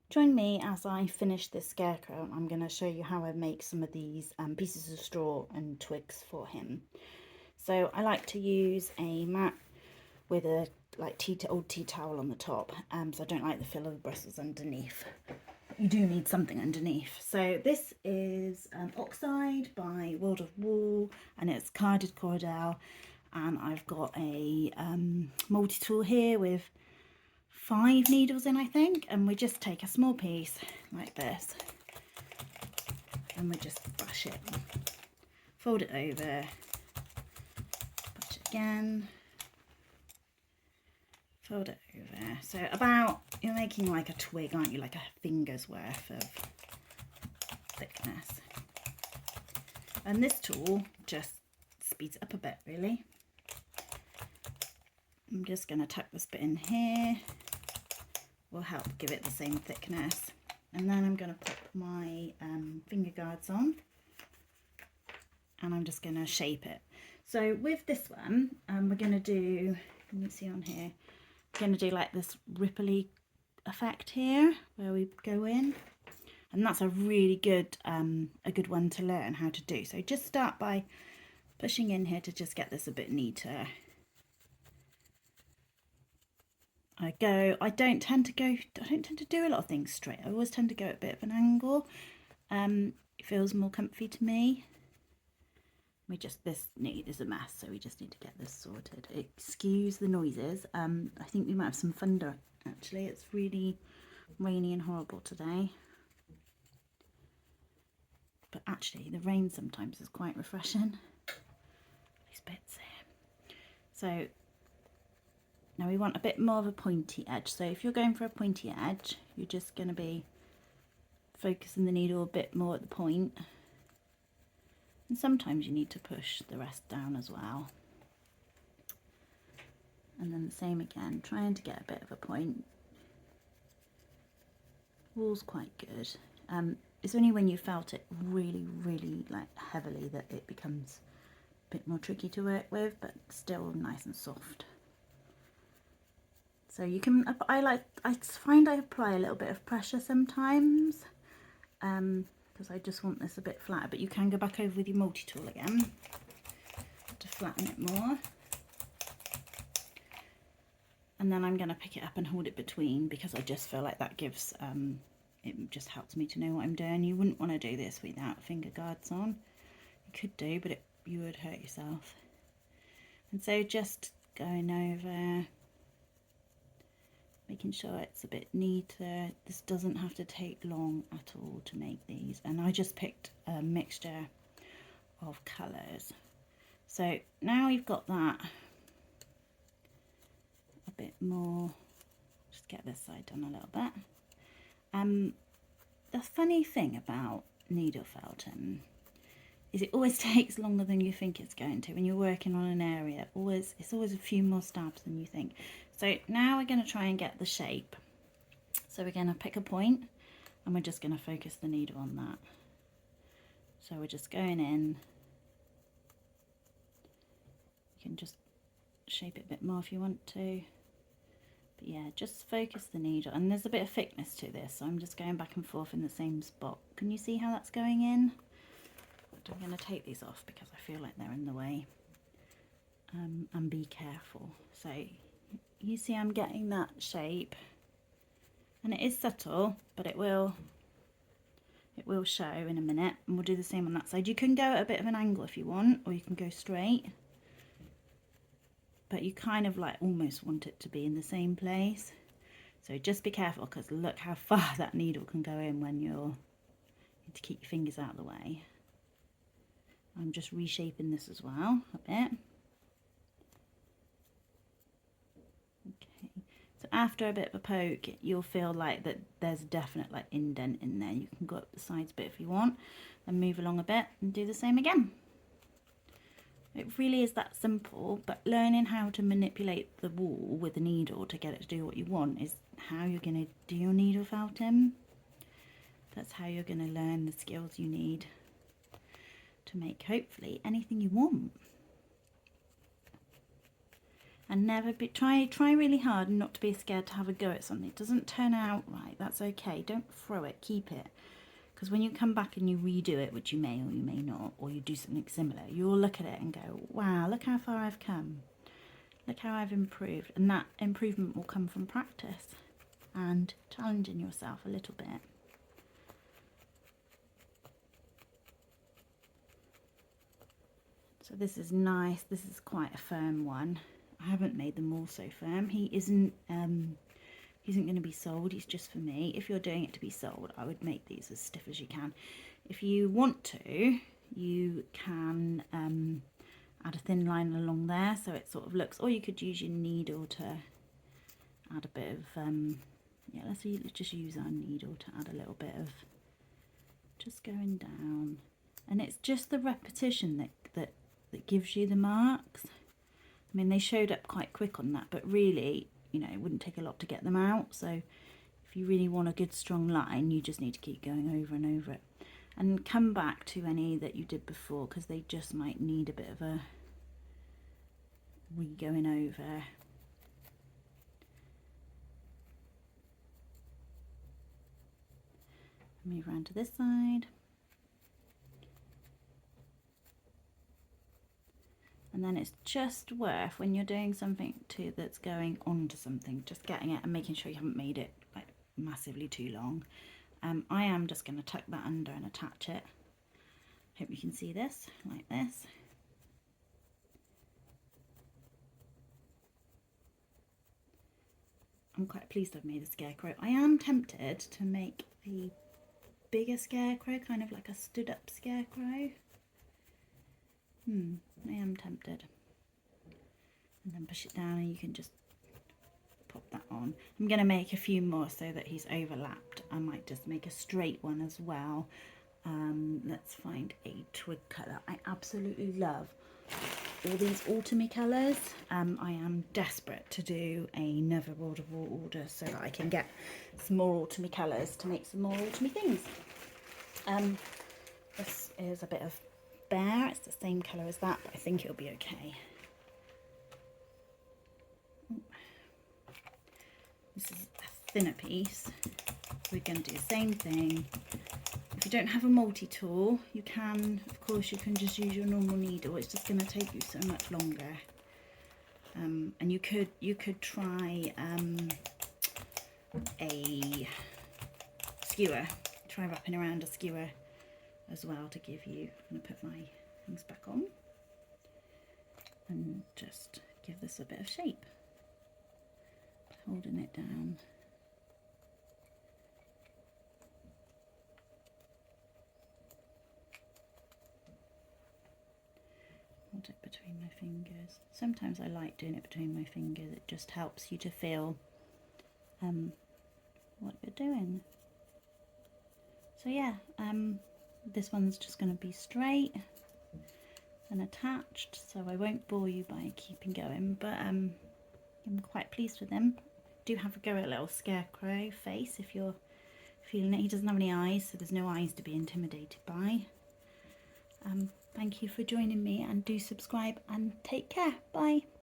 Join me as I finish this scarecrow. I'm going to show you how I make some of these pieces of straw and twigs for him. So I like to use a mat with a old tea towel on the top, so I don't like the feel of the bristles underneath. You do need something underneath. So this is Oxide by World of Wool, and it's carded cordell, and I've got a multi-tool here with 5 needles in, I think, and we just take a small piece like this and we just brush it, fold it over, brush it again, fold it over. So about, you're making like a twig, aren't you, like a finger's worth of thickness. And this tool just speeds it up a bit, really. I'm just going to tuck this bit in here, will help give it the same thickness. And then I'm going to put my finger guards on, and I'm just going to shape it. So with this one, we're going to do, let me see on here, we're going to do like this ripply effect here where we go in, and that's a really good one to learn how to do. So just start by pushing in here to just get this a bit neater. I don't tend to do a lot of things straight. I always tend to go at a bit of an angle. It feels more comfy to me. This need is a mess, so we just need to get this sorted. Excuse the noises. I think we might have some thunder actually. It's really rainy and horrible today. But actually the rain sometimes is quite refreshing. These bits here. So now we want a bit more of a pointy edge. So if you're going for a pointy edge, you're just going to be focusing the needle a bit more at the point. And sometimes you need to push the rest down as well. And then the same again, trying to get a bit of a point. Wool's quite good. It's only when you felt it really, really like heavily that it becomes a bit more tricky to work with, but still nice and soft. So you can, I find I apply a little bit of pressure sometimes, because I just want this a bit flatter, but you can go back over with your multi-tool again to flatten it more. And then I'm going to pick it up and hold it between, because I just feel like that gives, it just helps me to know what I'm doing. You wouldn't want to do this without finger guards on. You could do, but you would hurt yourself. And so just going over, making sure it's a bit neater. This doesn't have to take long at all to make these, and I just picked a mixture of colours. So now we've got that a bit more, just get this side done a little bit. The funny thing about needle felting is it always takes longer than you think it's going to when you're working on an area. It's always a few more stabs than you think. So now we're going to try and get the shape. So we're going to pick a point and we're just going to focus the needle on that. So we're just going in. You can just shape it a bit more if you want to. But yeah, just focus the needle. And there's a bit of thickness to this, so I'm just going back and forth in the same spot. Can you see how that's going in? I'm going to take these off because I feel like they're in the way, and be careful. So you see I'm getting that shape, and it is subtle, but it will show in a minute, and we'll do the same on that side. You can go at a bit of an angle if you want, or you can go straight, but you kind of like almost want it to be in the same place. So just be careful, because look how far that needle can go in when you need to keep your fingers out of the way. I'm just reshaping this as well a bit. Okay, so after a bit of a poke, you'll feel like that there's a definite like indent in there. You can go up the sides a bit if you want, and move along a bit and do the same again. It really is that simple, but learning how to manipulate the wool with the needle to get it to do what you want is how you're going to do your needle felting. That's how you're going to learn the skills you need to make hopefully anything you want. And never be, try really hard and not to be scared to have a go at something. It doesn't turn out right, that's okay. Don't throw it, keep it. Because when you come back and you redo it, which you may or you may not, or you do something similar, you'll look at it and go, wow, look how far I've come. Look how I've improved. And that improvement will come from practice and challenging yourself a little bit. So this is nice. This is quite a firm one. I haven't made them all so firm. He isn't going to be sold. He's just for me. If you're doing it to be sold, I would make these as stiff as you can. If you want to, you can add a thin line along there so it sort of looks, or you could use your needle to add a bit of, yeah, let's just use our needle to add a little bit of just going down. And it's just the repetition that gives you the marks. I mean, they showed up quite quick on that, but really, you know, it wouldn't take a lot to get them out. So if you really want a good strong line, you just need to keep going over and over it. And come back to any that you did before, because they just might need a bit of a re-going over. Move around to this side. And then it's just worth, when you're doing something that's going onto something, just getting it and making sure you haven't made it like massively too long. I am just going to tuck that under and attach it. Hope you can see this, like this. I'm quite pleased I've made a scarecrow. I am tempted to make a bigger scarecrow, kind of like a stood up scarecrow. I am tempted. And then push it down and you can just pop that on. I'm going to make a few more so that he's overlapped. I might just make a straight one as well. Let's find a twig colour. I absolutely love all these autumny colours. I am desperate to do another World of War order so that I can get some more autumny colours to make some more autumny things. This is a bit of bear. It's the same colour as that, but I think it'll be okay. This is a thinner piece. We're going to do the same thing. If you don't have a multi-tool, you can, of course, you can just use your normal needle. It's just going to take you so much longer. And you could try a skewer. Try wrapping around a skewer as well to give you. I'm going to put my things back on and just give this a bit of shape. Holding it down. Hold it between my fingers. Sometimes I like doing it between my fingers. It just helps you to feel what you're doing. So yeah, this one's just going to be straight and attached, so I won't bore you by keeping going, but I'm quite pleased with them. Do have a go at a little scarecrow face if you're feeling it. He doesn't have any eyes, so there's no eyes to be intimidated by. Thank you for joining me, and do subscribe and take care. Bye.